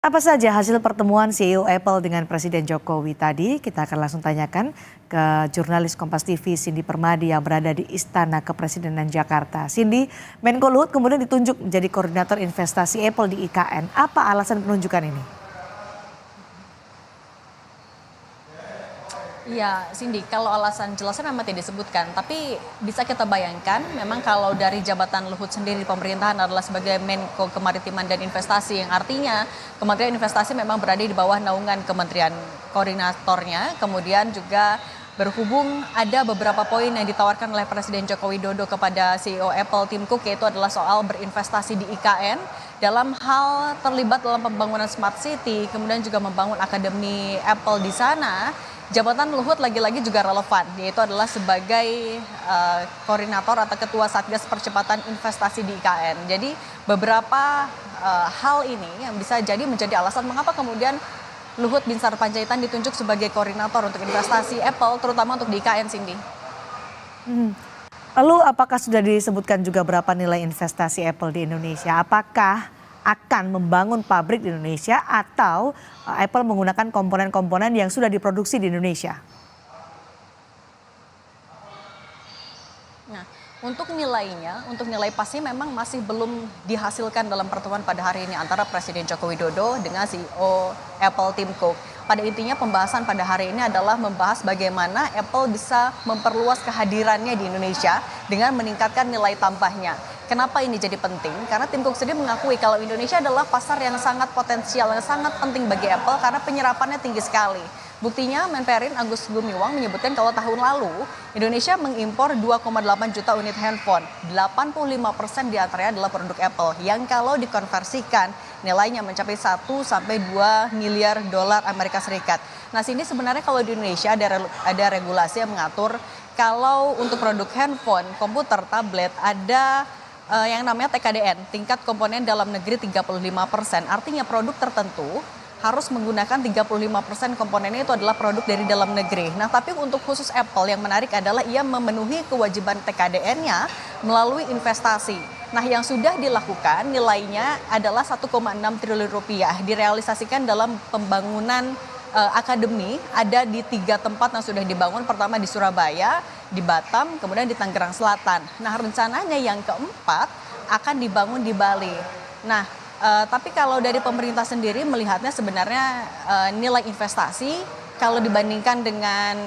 Apa saja hasil pertemuan CEO Apple dengan Presiden Jokowi tadi? Kita akan langsung tanyakan ke jurnalis Kompas TV Cindy Permadi yang berada di Istana Kepresidenan Jakarta. Cindy, Menko Luhut kemudian ditunjuk menjadi koordinator investasi Apple di IKN. Apa alasan penunjukan ini? Iya, Cindy, kalau alasan jelasnya memang tidak disebutkan, tapi bisa kita bayangkan memang kalau dari jabatan Luhut sendiri di pemerintahan adalah sebagai Menko Kemaritiman dan Investasi, yang artinya Kementerian Investasi memang berada di bawah naungan Kementerian Koordinatornya, kemudian juga berhubung ada beberapa poin yang ditawarkan oleh Presiden Joko Widodo kepada CEO Apple Tim Cook, yaitu adalah soal berinvestasi di IKN dalam hal terlibat dalam pembangunan Smart City, kemudian juga membangun Akademi Apple di sana. Jabatan Luhut lagi-lagi juga relevan, yaitu adalah sebagai koordinator atau ketua Satgas Percepatan Investasi di IKN. Jadi beberapa hal ini yang bisa jadi menjadi alasan mengapa kemudian Luhut Binsar Panjaitan ditunjuk sebagai koordinator untuk investasi Apple, terutama untuk di IKN, Cindy. Lalu apakah sudah disebutkan juga berapa nilai investasi Apple di Indonesia? Apakah akan membangun pabrik di Indonesia atau Apple menggunakan komponen-komponen yang sudah diproduksi di Indonesia? Nah, untuk nilainya, untuk nilai pasti memang masih belum dihasilkan dalam pertemuan pada hari ini antara Presiden Joko Widodo dengan CEO Apple Tim Cook. Pada intinya pembahasan pada hari ini adalah membahas bagaimana Apple bisa memperluas kehadirannya di Indonesia dengan meningkatkan nilai tambahnya. Kenapa ini jadi penting? Karena Tim Cook sendiri mengakui kalau Indonesia adalah pasar yang sangat potensial, yang sangat penting bagi Apple karena penyerapannya tinggi sekali. Buktinya Menperin Agus Gumiwang menyebutkan kalau tahun lalu Indonesia mengimpor 2,8 juta unit handphone. 85% diantaranya adalah produk Apple yang kalau dikonversikan nilainya mencapai 1 sampai 2 miliar dolar Amerika Serikat. Nah, sini sebenarnya kalau di Indonesia ada regulasi yang mengatur kalau untuk produk handphone, komputer, tablet ada yang namanya TKDN, tingkat komponen dalam negeri 35%. Artinya produk tertentu harus menggunakan 35% komponennya itu adalah produk dari dalam negeri. Nah, tapi untuk khusus Apple yang menarik adalah ia memenuhi kewajiban TKDN-nya melalui investasi. Nah, yang sudah dilakukan nilainya adalah 1,6 triliun rupiah direalisasikan dalam pembangunan akademi ada di 3 tempat yang sudah dibangun. Pertama di Surabaya, di Batam, kemudian di Tangerang Selatan. Nah, rencananya yang keempat akan dibangun di Bali. Nah, tapi kalau dari pemerintah sendiri melihatnya sebenarnya nilai investasi kalau dibandingkan dengan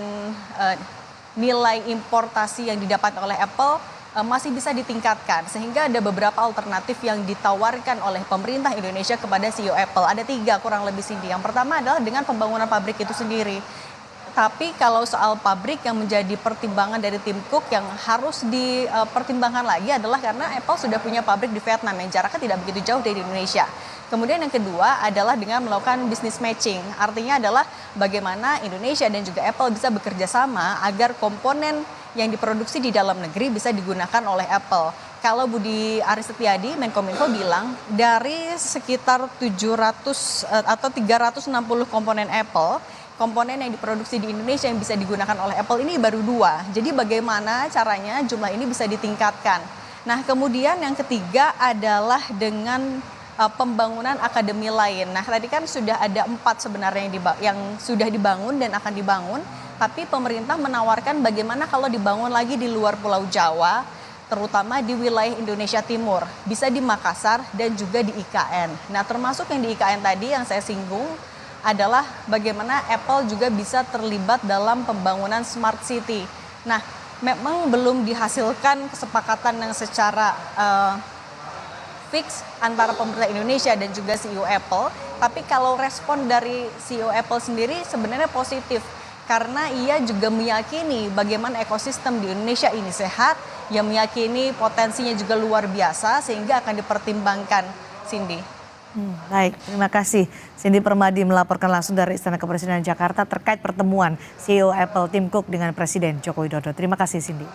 nilai importasi yang didapat oleh Apple masih bisa ditingkatkan, sehingga ada beberapa alternatif yang ditawarkan oleh pemerintah Indonesia kepada CEO Apple. Ada 3 kurang lebih, Cindy. Yang pertama adalah dengan pembangunan pabrik itu sendiri. Tapi kalau soal pabrik yang menjadi pertimbangan dari Tim Cook yang harus dipertimbangkan lagi adalah karena Apple sudah punya pabrik di Vietnam yang jaraknya tidak begitu jauh dari Indonesia. Kemudian yang kedua adalah dengan melakukan business matching. Artinya adalah bagaimana Indonesia dan juga Apple bisa bekerja sama agar komponen yang diproduksi di dalam negeri bisa digunakan oleh Apple. Kalau Budi Aris Setiadi, Menkominfo bilang dari sekitar 700 atau 360 komponen Apple, komponen yang diproduksi di Indonesia yang bisa digunakan oleh Apple ini baru 2. Jadi bagaimana caranya jumlah ini bisa ditingkatkan. Nah, kemudian yang ketiga adalah dengan pembangunan akademi lain. Nah, tadi kan sudah ada 4 sebenarnya yang sudah dibangun dan akan dibangun. Tapi pemerintah menawarkan bagaimana kalau dibangun lagi di luar Pulau Jawa, terutama di wilayah Indonesia Timur. Bisa di Makassar dan juga di IKN. Nah, termasuk yang di IKN tadi yang saya singgung adalah bagaimana Apple juga bisa terlibat dalam pembangunan Smart City. Nah, memang belum dihasilkan kesepakatan yang secara fix antara pemerintah Indonesia dan juga CEO Apple. Tapi kalau respon dari CEO Apple sendiri sebenarnya positif. Karena ia juga meyakini bagaimana ekosistem di Indonesia ini sehat, yang meyakini potensinya juga luar biasa sehingga akan dipertimbangkan, Cindy. Baik, terima kasih. Cindy Permadi melaporkan langsung dari Istana Kepresidenan Jakarta terkait pertemuan CEO Apple Tim Cook dengan Presiden Joko Widodo. Terima kasih, Cindy.